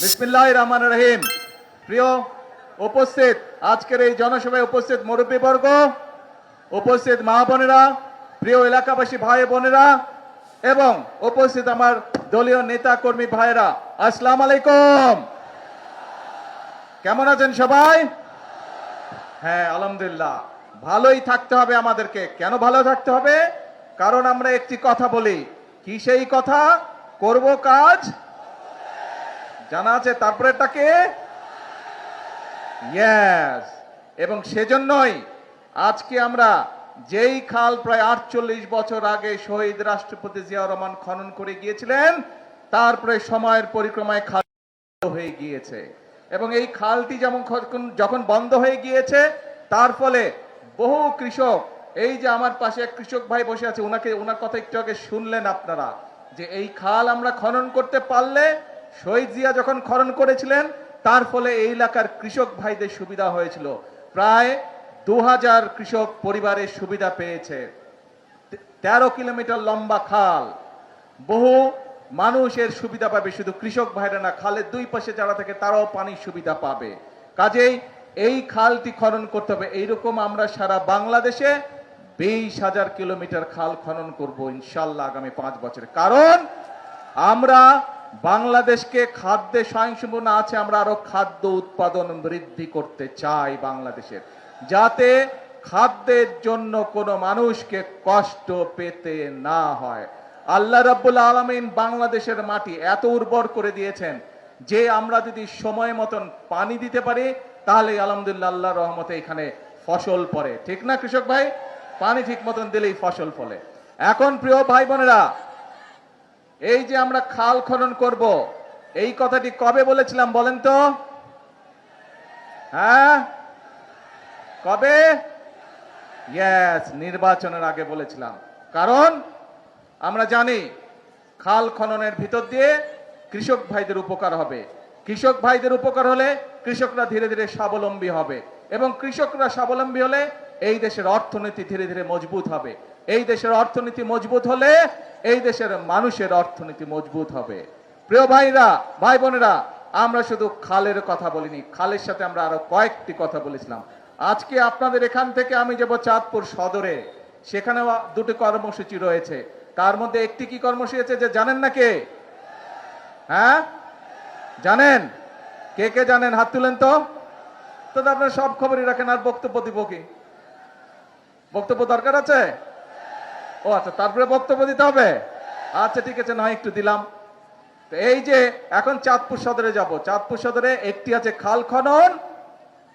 বিসমিল্লাহির রহমানির রহিম। প্রিয় উপস্থিত, আজকের এই জনসভায় উপস্থিত মুরব্বীবর্গ, উপস্থিত মা বোনেরা, প্রিয় এলাকাবাসী ভাই বোনেরা এবং উপস্থিত আমার দলীয় নেতা কর্মী ভাইয়েরা, আসসালামু আলাইকুম। কেমন আছেন সবাই? হ্যাঁ, আলহামদুলিল্লাহ। ভালোই থাকতে হবে আমাদেরকে। কেন ভালো থাকতে হবে? কারণ আমরা একটি কথা বলি, কি সেই কথা? করব কাজ জানা আছে, তারপরেটাকে ইয়েস। এবং সেজন্যই আজকে আমরা যেই খাল প্রায় 48 বছর আগে শহীদ রাষ্ট্রপতি জিয়াউর রহমান খনন করে গিয়েছিলেন, তারপরে সময়ের পরিক্রমায় খাল হয়ে গিয়েছে। এবং এই খালটি যখন বন্ধ হয়ে গিয়েছে, তার ফলে বহু কৃষক, এই যে আমার পাশে এক কৃষক ভাই বসে আছে, ওনার কথা একটু আগে শুনলেন আপনারা, যে এই খাল আমরা খনন করতে পারলে, শহীদ জিয়া যখন খনন করেছিলেন তার ফলে এই এলাকার কৃষক ভাইদের সুবিধা হয়েছিল। প্রায় 2000 কৃষক পরিবারের সুবিধা পেয়েছে। 13 কিলোমিটার লম্বা খাল, বহু মানুষের সুবিধা পাবে, শুধু কৃষক ভাইরা না, খালের দুই পাশে যারা থাকে তারাও পানির সুবিধা পাবে। কাজেই এই খালটি খনন করতে হবে। এইরকম আমরা সারা বাংলাদেশে 20,000 কিলোমিটার খাল খনন করব ইনশাল্লাহ আগামী 5 বছরে। কারণ আমরা বাংলাদেশকে খাদ্যে স্বয়ংসম্পূর্ণ আছে, আমরা আরো খাদ্য উৎপাদন বৃদ্ধি করতে চাই বাংলাদেশের, যাতে খাদ্যের জন্য কোনো মানুষকে কষ্ট পেতে না হয়। আল্লাহ রাব্বুল আলামিন বাংলাদেশের মাটি এত উর্বর করে দিয়েছেন যে আমরা যদি সময় মতন পানি দিতে পারি, তাহলে আলহামদুলিল্লাহ আল্লাহর রহমতে এখানে ফসল পড়ে। ঠিক না কৃষক ভাই? পানি ঠিক মতন দিলেই ফসল ফলে। এখন প্রিয় ভাই বোনেরা, এই যে আমরা খাল খনন করব, এই কথাটি কবে বলেছিলাম বলেন তো? হ্যাঁ, কবে? ইয়েস, নির্বাচনের আগে বলেছিলাম। কারণ আমরা জানি খাল খননের ভিতর দিয়ে কৃষক ভাইদের উপকার হবে। কৃষক ভাইদের উপকার হলে কৃষকরা ধীরে ধীরে স্বাবলম্বী হবে, এবং কৃষকরা স্বাবলম্বী হলে এই দেশের অর্থনীতি ধীরে ধীরে মজবুত হবে। এই দেশের অর্থনীতি মজবুত হলে এই দেশের মানুষের অর্থনীতি মজবুত হবে। প্রিয় ভাইরা, ভাই বোনেরা, আমরা শুধু খালের কথা বলিনি, খালের সাথে আমরা আরো কয়েকটি কথা বলেছিলাম। আজকে আপনাদের এখান থেকে আমি যাব চাঁদপুর সদরে, সেখানেও দুটি কর্মসূচি রয়েছে। তার মধ্যে একটি কি কর্মসূচি আছে যে জানেন না কে? হ্যাঁ, জানেন? কে কে জানেন? হাত তুলেন তো। তো আপনারা সব খবরই রাখেন, আর বক্তব্য দিব কি? বক্তব্য দরকার আছে? ও আচ্ছা, তারপরে বক্তব্য দিতে হবে। আচ্ছা ঠিক আছে, নয় একটু দিলাম। তো এই যে এখন চাঁদপুর সদরে যাব, চাঁদপুর সদরে একটি আছে খাল খনন,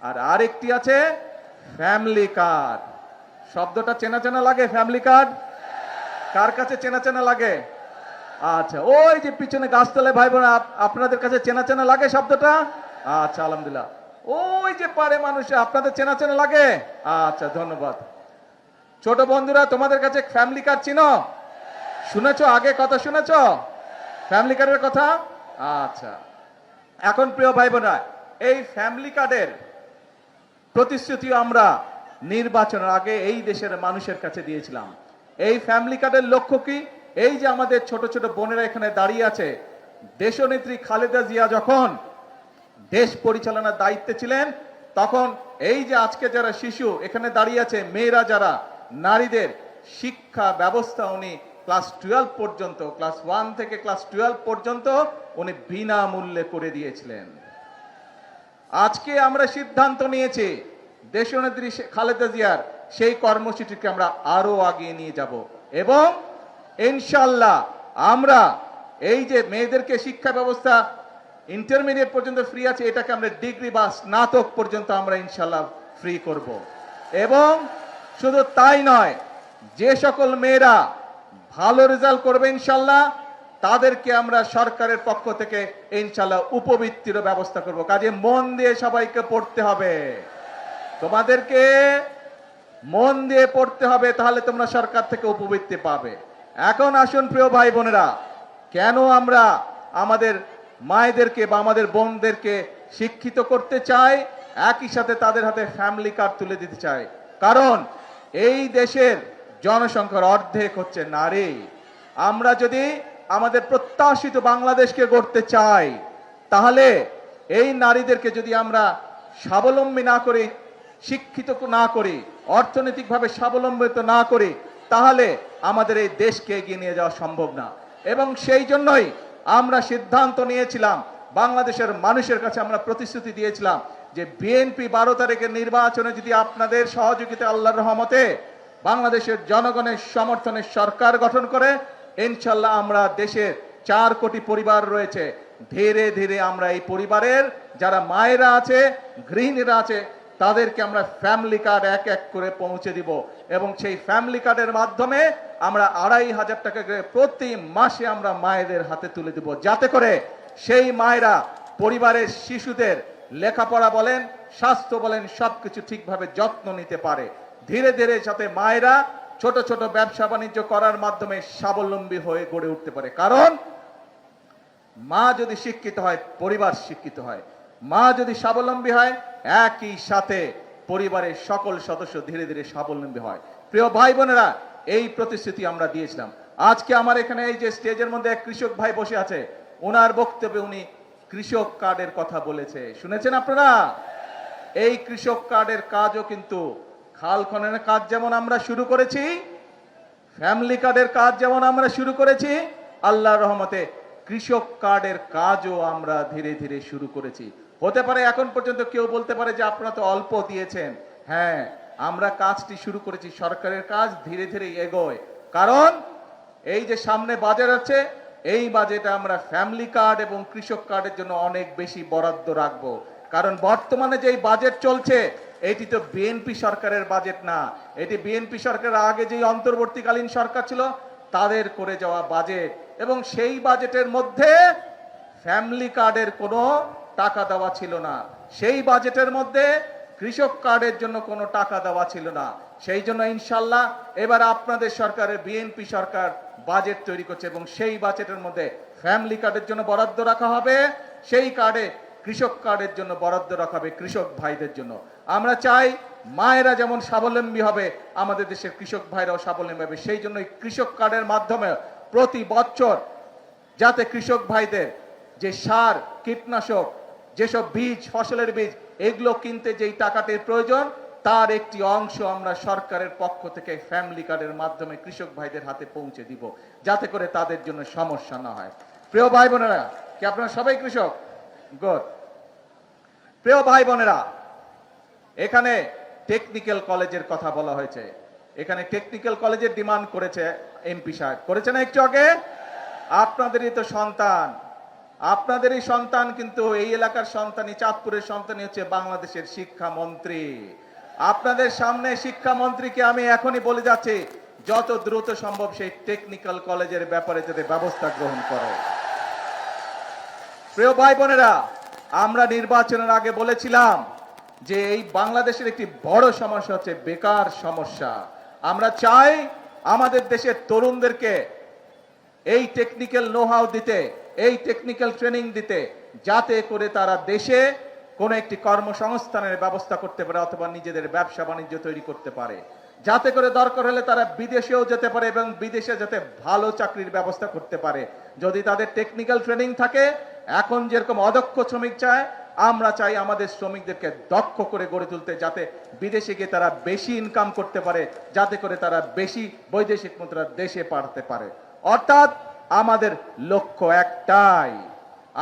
আর আরেকটি আছে ফ্যামিলি কার্ড। শব্দটা চেনা চেনা লাগে? ফ্যামিলি কার্ড কার কাছে চেনা চেনা লাগে? আচ্ছা, ওই যে পিছনে গাছতলায় ভাই বোন, আপনাদের কাছে চেনা চেনা লাগে শব্দটা? আচ্ছা আলহামদুলিল্লাহ। ওই যে পারে মানুষ, আপনাদের চেনা চেনা লাগে? আচ্ছা ধন্যবাদ। ছোট বন্ধুরা, তোমাদের কাছে ফ্যামিলি কার্ড চিনো? শুনেছো? আগে কথা শুনেছো ফ্যামিলি কার্ডের কথা? আচ্ছা, এখন প্রিয় ভাই বোনরা, এই ফ্যামিলি কার্ডের প্রতিশ্রুতি আমরা নির্বাচনের আগে এই দেশের মানুষের কাছে দিয়েছিলাম। এই ফ্যামিলি কার্ডের লক্ষ্য কি? এই যে আমাদের ছোট ছোট বোনেরা এখানে দাঁড়িয়ে আছে, দেশনেত্রী খালেদা জিয়া যখন দেশ পরিচালনার দায়িত্বে ছিলেন, তখন এই যে আজকে যারা শিশু এখানে দাঁড়িয়ে আছে, মেয়েরা যারা, নারীদের শিক্ষা ব্যবস্থা উনি ক্লাস 12 পর্যন্ত, ক্লাস 1 থেকে ক্লাস 12 পর্যন্ত উনি বিনামূল্যে করে দিয়েছিলেন। আজকে আমরা সিদ্ধান্ত নিয়েছি দেশনেত্রী খালেদা জিয়ার সেই কর্মসূচিকে আমরা আরো আগিয়ে নিয়ে যাব, এবং ইনশাআল্লাহ আমরা এই যে মেয়েদেরকে শিক্ষা ব্যবস্থা ইন্টারমিডিয়েট পর্যন্ত ফ্রি আছে, এটাকে আমরা ডিগ্রি বা স্নাতক পর্যন্ত আমরা ইনশাআল্লাহ ফ্রি করব। এবং শুধু তাই নয়, যে সকল মেয়েরা ভালো রেজাল্ট করবে ইনশাআল্লাহ, তাদেরকে আমরা সরকারের পক্ষ থেকে ইনশাআল্লাহ উপবৃত্তির ব্যবস্থা করব। কাজে মন দিয়ে সবাইকে পড়তে হবে, তোমাদেরকে মন দিয়ে পড়তে হবে, তাহলে তোমরা সরকার থেকে উপবৃত্তি পাবে। এখন আসুন প্রিয় ভাই বোনেরা, কেন আমরা আমাদের মায়েদেরকে বা আমাদের বোনদেরকে শিক্ষিত করতে চাই, একই সাথে তাদের হাতে ফ্যামিলি কার্ড তুলে দিতে চাই? কারণ এই দেশের জনসংখ্যার অর্ধেক হচ্ছে নারী। আমরা যদি আমাদের প্রত্যাশিত বাংলাদেশকে গড়তে চাই, তাহলে এই নারীদেরকে যদি আমরা স্বাবলম্বী না করি, শিক্ষিত না করি, অর্থনৈতিকভাবে স্বাবলম্বিত না করি, তাহলে আমাদের এই দেশকে এগিয়ে নিয়ে যাওয়া সম্ভব না। এবং সেই জন্যই আমরা সিদ্ধান্ত নিয়েছিলাম, বাংলাদেশের মানুষের কাছে আমরা প্রতিশ্রুতি দিয়েছিলাম যে বিএনপি 12 তারিখের নির্বাচনে যদি আপনাদের সহযোগিতা, আল্লাহর রহমতে বাংলাদেশের জনগণের সমর্থনে সরকার গঠন করে, ইনশাল্লাহ আমরা দেশের 4 কোটি পরিবার রয়েছে, ধীরে ধীরে আমরা এই পরিবারের যারা মায়েরা আছে, গৃহিণীরা আছে, তাদেরকে আমরা ফ্যামিলি কার্ড এক এক করে পৌঁছে দিব। এবং সেই ফ্যামিলি কার্ডের মাধ্যমে আমরা 2,500 টাকা করে প্রতি মাসে আমরা মায়েদের হাতে তুলে দিব, যাতে করে সেই মায়েরা পরিবারের শিশুদের লেখাপড়া বলেন, স্বাস্থ্য বলেন, সবকিছু ঠিকভাবে যত্ন নিতে পারে। ধীরে ধীরে যাতে মায়েরা ছোট ছোট ব্যবসা বাণিজ্য করার মাধ্যমে স্বাবলম্বী হয়ে গড়ে উঠতে পারে। কারণ মা যদি শিক্ষিত হয়, পরিবার শিক্ষিত হয়। মা যদি স্বাবলম্বী হয়, একই সাথে পরিবারের সকল সদস্য ধীরে ধীরে স্বাবলম্বী হয়। প্রিয় ভাই বোনেরা, এই প্রতিশ্রুতি আমরা দিয়েছিলাম। আজকে আমার এখানে এই যে স্টেজের মধ্যে এক কৃষক ভাই বসে আছে, ওনার বক্তব্যে উনি কৃষক কার্ডের কথা বলেছে, শুনেছেন আপনারা? এই কৃষক কার্ডের কাজও কিন্তু খাল খননের কাজ যেমন আমরা শুরু করেছি, ফ্যামিলি কার্ডের কাজ যেমন আমরা শুরু করেছি, আল্লাহর রহমতে কৃষক কার্ডের কাজও আমরা ধীরে ধীরে শুরু করেছি। হতে পারে এখন পর্যন্ত কেউ বলতে পারে যে আপনারা তো অল্প দিয়েছেন। হ্যাঁ, আমরা কাজটি শুরু করেছি, সরকারের কাজ ধীরে ধীরে এগোয়। কারণ এই যে সামনে বাজেট আছে, এই বাজেটে আমরা ফ্যামিলি কার্ড এবং কৃষক কার্ডের জন্য অনেক বেশি বরাদ্দ রাখবো। কারণ বর্তমানে যেই বাজেট চলছে, এটি তো বিএনপি সরকারের বাজেট না, এটি বিএনপি সরকারের আগে যেই অন্তর্বর্তীকালীন সরকার ছিল তাদের করে যাওয়া বাজেট। এবং সেই বাজেটের মধ্যে ফ্যামিলি কার্ডের কোনো টাকা দেওয়া ছিল না, সেই বাজেটের মধ্যে কৃষক কার্ডের জন্য কোনো টাকা দেওয়া ছিল না। সেই জন্য ইনশাল্লাহ এবার আপনাদের সরকারের বিএনপি সরকার বাজেট তৈরি করছে এবং সেই বাজেটের মধ্যে ফ্যামিলি কার্ডের জন্য বরাদ্দ রাখা হবে, সেই কার্ডে কৃষক কার্ডের জন্য বরাদ্দ রাখা হবে কৃষক ভাইদের জন্য। আমরা চাই মায়েরা যেমন স্বাবলম্বী হবে, আমাদের দেশের কৃষক ভাইরাও স্বাবলম্বী হবে। সেই জন্য কৃষক কার্ডের মাধ্যমে প্রতি বছর যাতে কৃষক ভাইদের যে সার, কীটনাশক, যেসব বীজ, ফসলের বীজ, এগুলো কিনতে যেই টাকাটির প্রয়োজন, তার একটি অংশ আমরা সরকারের পক্ষ থেকে ফ্যামিলি কার্ডের মাধ্যমে কৃষক ভাইদের হাতে পৌঁছে দিব, যাতে করে তাদের জন্য সমস্যা না হয়। প্রিয় ভাই বোনেরা, কি আপনারা সবাই কৃষক? গুড। প্রিয় ভাই বোনেরা, এখানে টেকনিক্যাল কলেজের কথা বলা হয়েছে। এখানে টেকনিক্যাল কলেজের ডিমান্ড করেছে এমপি সাহেব, করেছে না একটু আগে? আপনাদেরই তো সন্তান, আপনাদেরই সন্তান, কিন্তু এই এলাকার সন্তানই, চাঁদপুরের সন্তানই হচ্ছে বাংলাদেশের শিক্ষামন্ত্রী। আপনাদের সামনে শিক্ষামন্ত্রীকে আমি এখনই বলে যাচ্ছি, যত দ্রুত সম্ভব সেই টেকনিক্যাল কলেজের ব্যাপারে যাতে ব্যবস্থা গ্রহণ করে। প্রিয় ভাই বোনেরা, আমরা নির্বাচনের আগে বলেছিলাম যে এই বাংলাদেশের একটি বড় সমস্যা হচ্ছে বেকার সমস্যা। আমরা চাই আমাদের দেশের তরুণদেরকে এই টেকনিক্যাল নো-হাউ দিতে, এই টেকনিক্যাল ট্রেনিং দিতে, যাতে করে তারা দেশে কোনো একটি কর্মসংস্থানের ব্যবস্থা করতে পারে অথবা নিজেদের ব্যবসা বাণিজ্য তৈরি করতে পারে, যাতে করে দরকার হলে তারা বিদেশেও যেতে পারে এবং বিদেশে যাতে ভালো চাকরির ব্যবস্থা করতে পারে। যদি তাদের টেকনিক্যাল ট্রেনিং থাকে, এখন যেরকম অদক্ষ শ্রমিক চায়, আমরা চাই আমাদের শ্রমিকদেরকে দক্ষ করে গড়ে তুলতে, যাতে বিদেশে গিয়ে তারা বেশি ইনকাম করতে পারে, যাতে করে তারা বেশি বৈদেশিক মুদ্রা দেশে পাঠাতে পারে। অর্থাৎ আমাদের লক্ষ্য একটাই,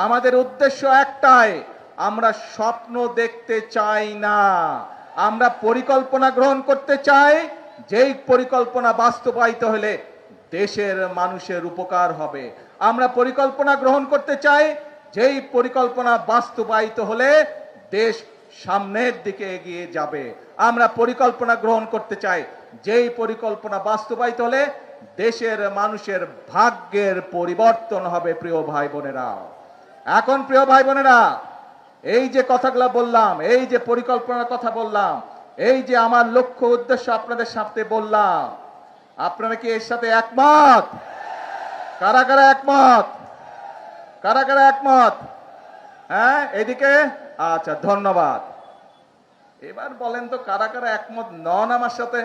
আমাদের উদ্দেশ্য একটাই, আমরা স্বপ্ন দেখতে চাই না, আমরা পরিকল্পনা গ্রহণ করতে চাই, যেই পরিকল্পনা বাস্তবায়িত হলে দেশের মানুষের উপকার হবে। আমরা পরিকল্পনা গ্রহণ করতে চাই, যেই পরিকল্পনা বাস্তবায়িত হলে দেশ সামনের দিকে এগিয়ে যাবে। আমরা পরিকল্পনা গ্রহণ করতে চাই, যেই পরিকল্পনা বাস্তবায়িত হলে দেশের মানুষের ভাগ্যের পরিবর্তন হবে। প্রিয় ভাই বোনেরা, এখন প্রিয় ভাই বোনেরা, এই যে কথাগুলো বললাম, এই যে পরিকল্পনার কথা বললাম, এই যে আমার লক্ষ্য উদ্দেশ্য আপনাদের সাথে বললাম, আপনারা কি এর সাথে একমত? কারা কারা একমত? কারা কারা একমত? হ্যাঁ, এদিকে? আচ্ছা, ধন্যবাদ। এবার বলেন তো কারা কারা একমত নন আমার সাথে?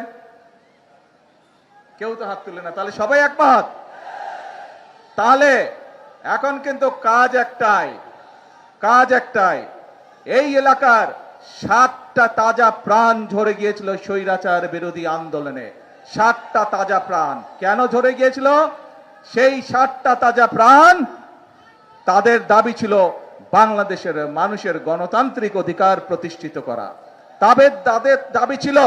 কেউ তো হাত তুলে না, তাহলে সবাই একমত। তাহলে এখন কিন্তু কাজ একটাই, কাজ একটাই, এই এলাকার 7টা তাজা প্রাণ ঝরে গিয়েছিল স্বৈরাচার বিরোধী আন্দোলনে। 7টা তাজা প্রাণ কেন ঝরে গিয়েছিল? সেই 7টা তাজা প্রাণ, তাদের দাবি ছিল বাংলাদেশের মানুষের গণতান্ত্রিক অধিকার প্রতিষ্ঠিত করা। তাদের দাবি ছিল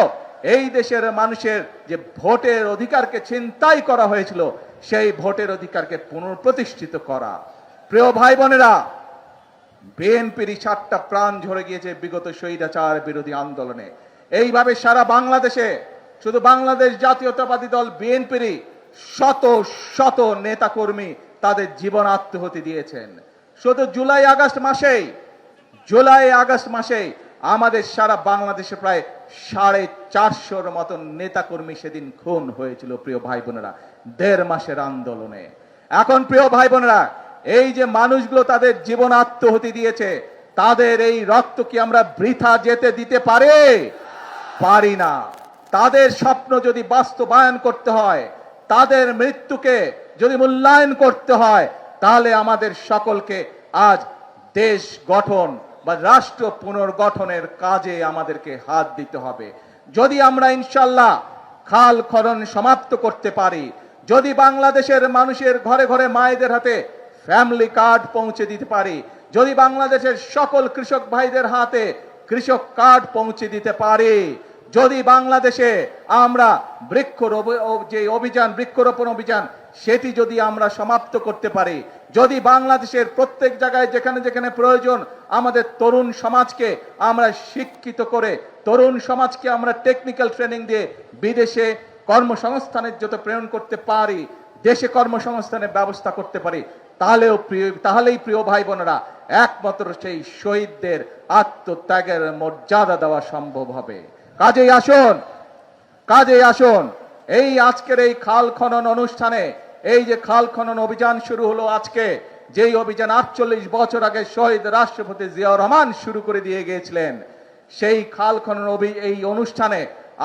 এই দেশের মানুষের যে ভোটের অধিকারকে ছিনতাই করা হয়েছিল, সেই ভোটের অধিকারকে পুনঃপ্রতিষ্ঠিত করা। প্রিয় ভাই বোনেরা, বিএনপির 7টা প্রাণ ঝরে গিয়েছে বিগত স্বৈরাচার বিরোধী আন্দোলনে। এইভাবে সারা বাংলাদেশে শুধু বাংলাদেশ জাতীয়তাবাদী দল বিএনপির শত শত নেতাকর্মী তাদের জীবন আত্মহতি দিয়েছেন। শুধু জুলাই আগস্ট মাসে আমাদের সারা বাংলাদেশে প্রায় 450-র মতন নেতাকর্মী সেদিন খুন হয়েছিল প্রিয় ভাই বোনেরা, 1.5 মাসের আন্দোলনে। এখন প্রিয় ভাই বোনেরা, এই যে মানুষগুলো তাদের জীবন আত্মহতি দিয়েছে, তাদের এই রক্ত কি আমরা বৃথা যেতে দিতে পারি না। তাদের স্বপ্ন যদি বাস্তবায়ন করতে হয়, তাদের মৃত্যুকে যদি মূল্যায়ন করতে হয়, তাহলে আমাদের সকলকে আজ দেশ গঠন বা রাষ্ট্র পুনর্গঠনের কাজে আমাদেরকে হাত দিতে হবে। যদি আমরা ইনশাল্লাহ খাল খনন সমাপ্ত করতে পারি, যদি বাংলাদেশের মানুষের ঘরে ঘরে মায়েদের হাতে ফ্যামিলি কার্ড পৌঁছে দিতে পারি, যদি বাংলাদেশের সকল কৃষক ভাইদের হাতে কৃষক কার্ড পৌঁছে দিতে পারি, যদি বাংলাদেশে আমরা বৃক্ষরোপণ অভিযান সেটি যদি আমরা সমাপ্ত করতে পারি, যদি বাংলাদেশের প্রত্যেক জায়গায় যেখানে যেখানে প্রয়োজন আমাদের তরুণ সমাজকে আমরা শিক্ষিত করে, তরুণ সমাজকে আমরা টেকনিক্যাল ট্রেনিং দিয়ে বিদেশে কর্মসংস্থানের যত প্রেরণ করতে পারি, দেশে কর্মসংস্থানের ব্যবস্থা করতে পারি, তাহলেই প্রিয় ভাই বোনেরা একমাত্র সেই শহীদদের আত্মত্যাগের মর্যাদা দেওয়া সম্ভব হবে। কাজেই আসুন এই আজকের এই খাল খনন অনুষ্ঠানে, এই যে খাল খনন অভিযান শুরু হলো আজকে, যেই অভিযান 48 বছর আগে শহীদ রাষ্ট্রপতি জিয়াউর রহমান শুরু করে দিয়ে গিয়েছিলেন, সেই খাল খনন এই অনুষ্ঠানে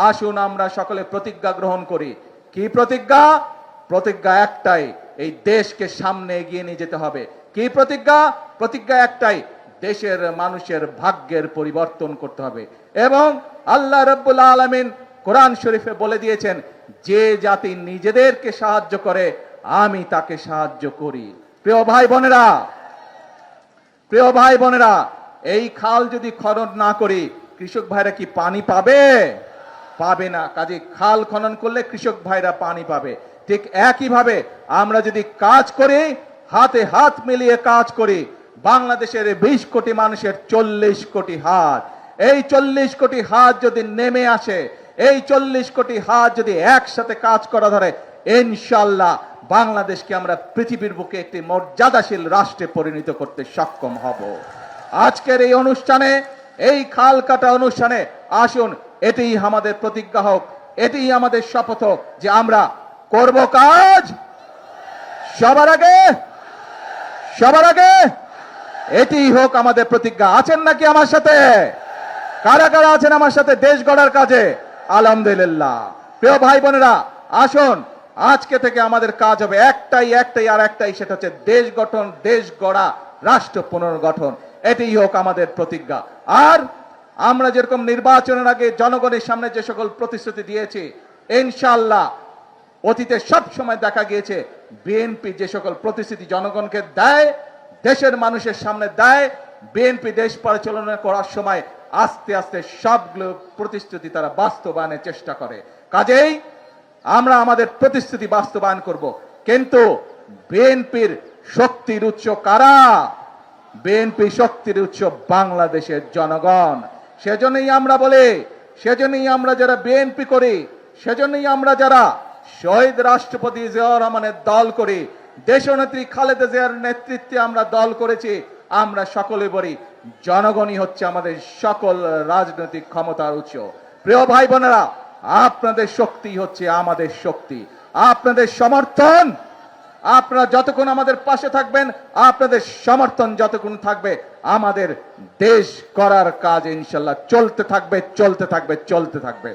আসুন আমরা সকলে প্রতিজ্ঞা গ্রহণ করি। কি প্রতিজ্ঞা? প্রতিজ্ঞা একটাই, এই দেশকে সামনে এগিয়ে নিয়ে যেতে হবে। কি প্রতিজ্ঞা? প্রতিজ্ঞা একটাই, দেশের মানুষের ভাগ্যের পরিবর্তন করতে হবে। এবং আল্লাহ রাব্বুল আলামিন কোরআন শরীফে বলে দিয়েছেন, যে জাতি নিজেদেরকে সাহায্য করে আমি তাকে সাহায্য করি। প্রিয় ভাই বোনেরা, এই খাল যদি খনন না করি, কৃষক ভাইরা কি পানি পাবে না। কাজে খাল খনন করলে কৃষক ভাইরা পানি পাবে। ঠিক একইভাবে আমরা যদি কাজ করি, হাতে হাত মিলিয়ে কাজ করি, বাংলাদেশের 20 কোটি মানুষের 40 কোটি হাত, এই 40 কোটি হাত যদি নেমে আসে, এই 40 কোটি হাত যদি একসাথে কাজ করা ধরে, ইনশাআল্লাহ বাংলাদেশকে আমরা পৃথিবীর বুকে একটি মর্যাদাশীল রাষ্ট্রে পরিণত করতে সক্ষম হব। আজকের এই অনুষ্ঠানে, এই খাল কাটা অনুষ্ঠানে আসুন এটাই আমাদের প্রতিজ্ঞা হোক, এটাই আমাদের শপথ হোক যে আমরা করব কাজ সবার আগে। এটি হোক আমাদের প্রতিজ্ঞা। আছেন নাকি আমার সাথে? কারা কারা আছেন আমার সাথে দেশ গড়ার কাজে? আলহামদুলিল্লাহ। প্রিয় ভাই বোনেরা, আসুন আজকে থেকে আমাদের কাজ হবে একটাই, সেটা হচ্ছে দেশ গঠন, দেশ গড়া, রাষ্ট্র পুনর্গঠন। এটাই হোক আমাদের প্রতিজ্ঞা। আর আমরা যেরকম নির্বাচনের আগে জনগণের সামনে যে সকল প্রতিশ্রুতি দিয়েছি, ইনশাআল্লাহ অতীতে সব সময় দেখা গিয়েছে বিএনপি যে সকল প্রতিশ্রুতি জনগণকে দেয়, দেশের মানুষের সামনে দেয়, বিএনপি দেশ পরিচালনা করার সময় আস্তে আস্তে সবগুলো প্রতিশ্রুতি তারা বাস্তবায়নের চেষ্টা করে। কাজেই আমরা আমাদের প্রতিশ্রুতি বাস্তবায়ন করব। কিন্তু বিএনপির শক্তির উৎস কারা? বিএনপি শক্তির উৎস বাংলাদেশের জনগণ। সেজন্যই আমরা বলি, সেজন্যই আমরা যারা বিএনপি করি, সেজন্যই আমরা যারা শহীদ রাষ্ট্রপতি জিয়াউর রহমানের দল করি, দেশনেত্রী খালেদা জিয়ার নেতৃত্বে আমরা দল করেছি, আমরা সকলে বলি জনগণই হচ্ছে আমাদের সকল রাজনৈতিক ক্ষমতার উৎস। প্রিয় ভাই বোনেরা, আপনাদের শক্তি হচ্ছে আমাদের শক্তি, আপনাদের সমর্থন, আপনারা যতক্ষণ আমাদের পাশে থাকবেন, আপনাদের সমর্থন যতক্ষণ থাকবে, আমাদের দেশ করার কাজ ইনশাআল্লাহ চলতে থাকবে।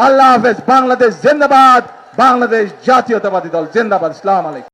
আল্লাহ হাফেজ। বাংলাদেশ জিন্দাবাদ। বাংলাদেশ জাতীয়তাবাদী দল জিন্দাবাদ। আসসালামু আলাইকুম।